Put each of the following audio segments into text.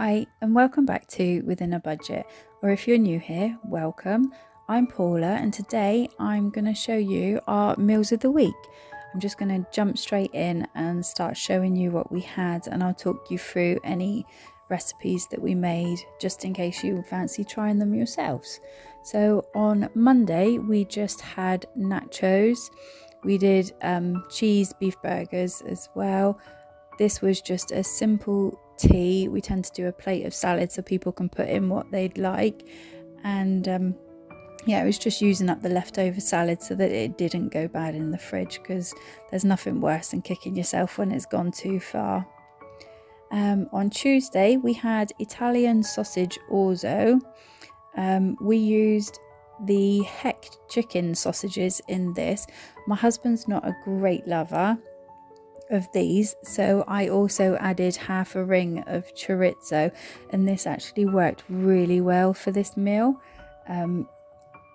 Hi, and welcome back to Within a Budget, or if you're new here, welcome. I'm Paula, and today I'm going to show you our meals of the week. I'm just going to jump straight in and start showing you what we had, and I'll talk you through any recipes that we made just in case you fancy trying them yourselves. So on Monday, we just had nachos. We did cheese beef burgers as well. This was just a simple tea. We tend to do a plate of salad so people can put in what they'd like, and it was just using up the leftover salad so that it didn't go bad in the fridge, because there's nothing worse than kicking yourself when it's gone too far. On Tuesday we had Italian sausage orzo. We used the heck chicken sausages in this. My husband's not a great lover of these, so I also added half a ring of chorizo, and this actually worked really well for this meal.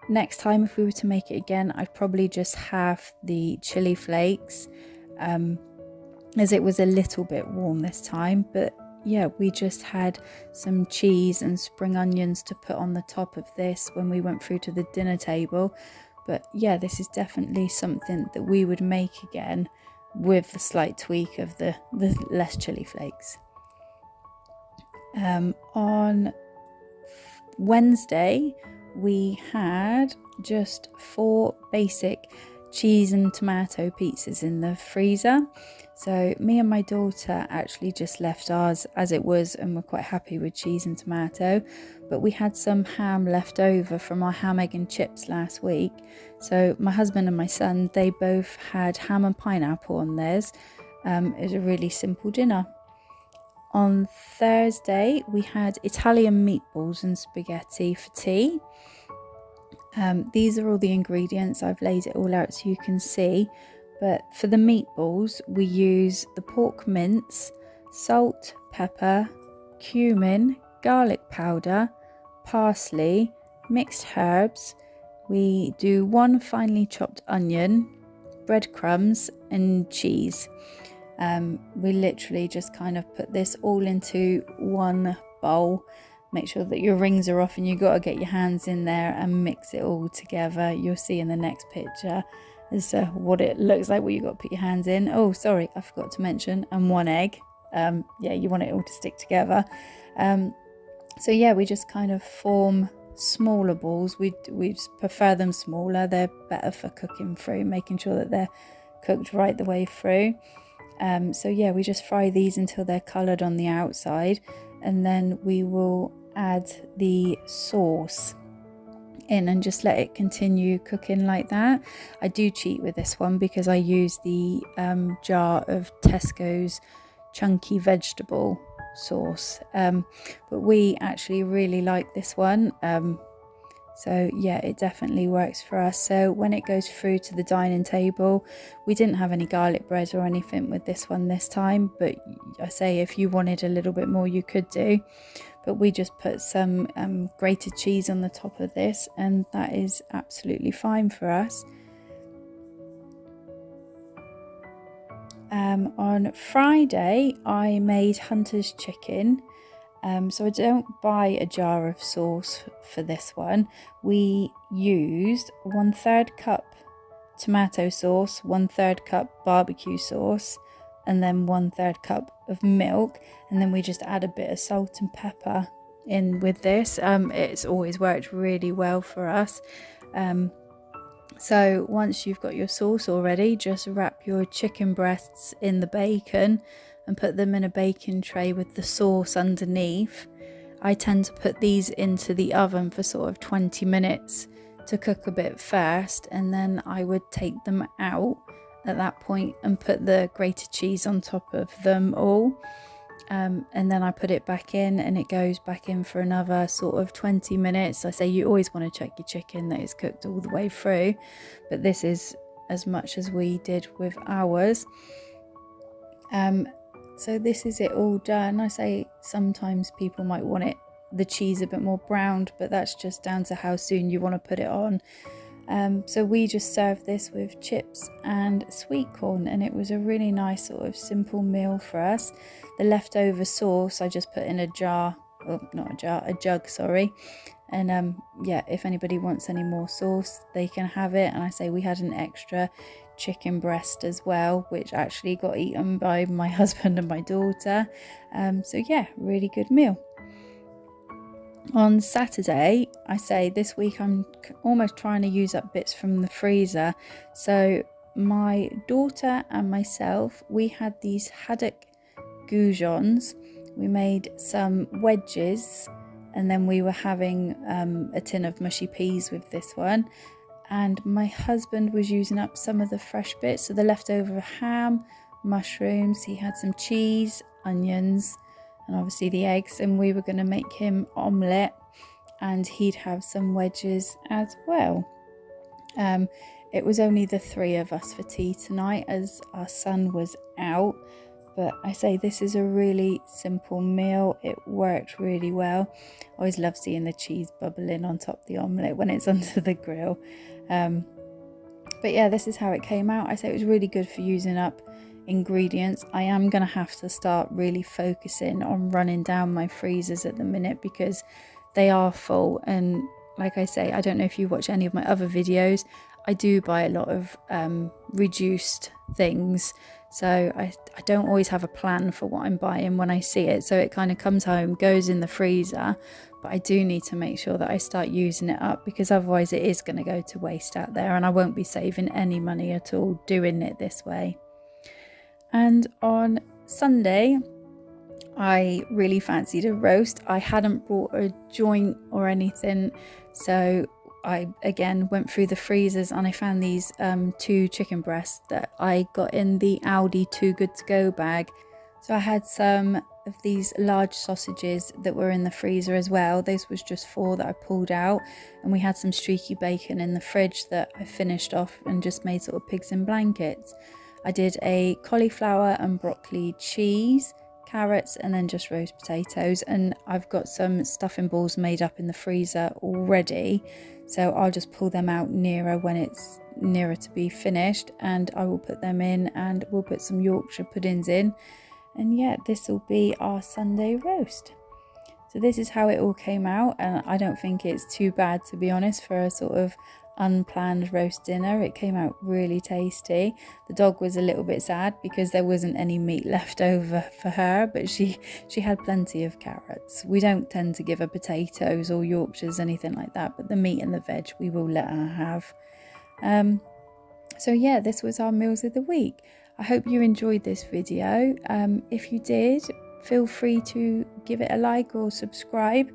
Next time, if we were to make it again, I'd probably just have the chili flakes, as it was a little bit warm this time. But yeah, we just had some cheese and spring onions to put on the top of this when we went through to the dinner table. But yeah, this is definitely something that we would make again, with the slight tweak of the less chili flakes. On Wednesday we had just 4 basic cheese and tomato pizzas in the freezer. So me and my daughter actually just left ours as it was, and we're quite happy with cheese and tomato. But we had some ham left over from our ham, egg and chips last week. So my husband and my son, they both had ham and pineapple on theirs. It was a really simple dinner. On Thursday we had Italian meatballs and spaghetti for tea. These are all the ingredients. I've laid it all out so you can see. But for the meatballs, we use the pork mince, salt, pepper, cumin, garlic powder, parsley, mixed herbs. We do 1 finely chopped onion, breadcrumbs and cheese. We literally just kind of put this all into one bowl. Make sure that your rings are off, and you've got to get your hands in there and mix it all together. You'll see in the next picture as what it looks like, what you've got to put your hands in. Oh, sorry, I forgot to mention, and 1 egg. You want it all to stick together. So yeah, we just kind of form smaller balls. We prefer them smaller. They're better for cooking through, making sure that they're cooked right the way through. So yeah, we just fry these until they're coloured on the outside, and then we will add the sauce in and just let it continue cooking like that. I do cheat with this one because I use the jar of Tesco's chunky vegetable sauce, but we actually really like this one. So yeah, it definitely works for us. So when it goes through to the dining table, we didn't have any garlic bread or anything with this one this time, but I say if you wanted a little bit more you could do. But we just put some grated cheese on the top of this, and that is absolutely fine for us. On Friday I made Hunter's chicken. So I don't buy a jar of sauce for this one. We used 1/3 cup tomato sauce, 1/3 cup barbecue sauce, and then 1/3 cup of milk, and then we just add a bit of salt and pepper in with this. It's always worked really well for us. So once you've got your sauce already, just wrap your chicken breasts in the bacon and put them in a baking tray with the sauce underneath. I tend to put these into the oven for sort of 20 minutes to cook a bit first, and then I would take them out at that point and put the grated cheese on top of them all. And then I put it back in, and it goes back in for another sort of 20 minutes. I say you always want to check your chicken that it's cooked all the way through, but this is as much as we did with ours. So this is it all done. I say sometimes people might want the cheese a bit more browned, but that's just down to how soon you want to put it on. So we just served this with chips and sweet corn, and it was a really nice sort of simple meal for us. The leftover sauce I just put in a jar, well, not a jar, a jug, sorry. And yeah, if anybody wants any more sauce, they can have it. And I say we had an extra chicken breast as well, which actually got eaten by my husband and my daughter. So yeah, really good meal. On Saturday, I say this week I'm almost trying to use up bits from the freezer. So my daughter and myself, we had these haddock goujons. We made some wedges, and then we were having a tin of mushy peas with this one. And my husband was using up some of the fresh bits, so the leftover ham, mushrooms, he had some cheese, onions, and obviously the eggs, and we were going to make him omelette, and he'd have some wedges as well. It was only the three of us for tea tonight as our son was out, but I say this is a really simple meal. It worked really well. I always love seeing the cheese bubbling on top of the omelette when it's under the grill. But yeah, this is how it came out. I say it was really good for using up ingredients. I am going to have to start really focusing on running down my freezers at the minute because they are full. And like I say, I don't know if you watch any of my other videos, I do buy a lot of reduced things, so I don't always have a plan for what I'm buying when I see it, so it kind of comes home, goes in the freezer, but I do need to make sure that I start using it up, because otherwise it is going to go to waste out there and I won't be saving any money at all doing it this way. And on Sunday, I really fancied a roast. I hadn't brought a joint or anything, so I again went through the freezers and I found these 2 chicken breasts that I got in the Aldi Too Good To Go bag. So I had some of these large sausages that were in the freezer as well. This was just 4 that I pulled out, and we had some streaky bacon in the fridge that I finished off and just made sort of pigs in blankets. I did a cauliflower and broccoli cheese, carrots, and then just roast potatoes, and I've got some stuffing balls made up in the freezer already, so I'll just pull them out nearer when it's nearer to be finished, and I will put them in, and we'll put some Yorkshire puddings in, and yeah, this will be our Sunday roast. So this is how it all came out, and I don't think it's too bad, to be honest, for a sort of unplanned roast dinner. It came out really tasty. The dog was a little bit sad because there wasn't any meat left over for her, but she had plenty of carrots. We don't tend to give her potatoes or Yorkshires, anything like that, but the meat and the veg we will let her have. So yeah, this was our meals of the week. I hope you enjoyed this video. If you did, feel free to give it a like or subscribe,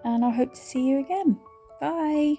and I hope to see you again. Bye.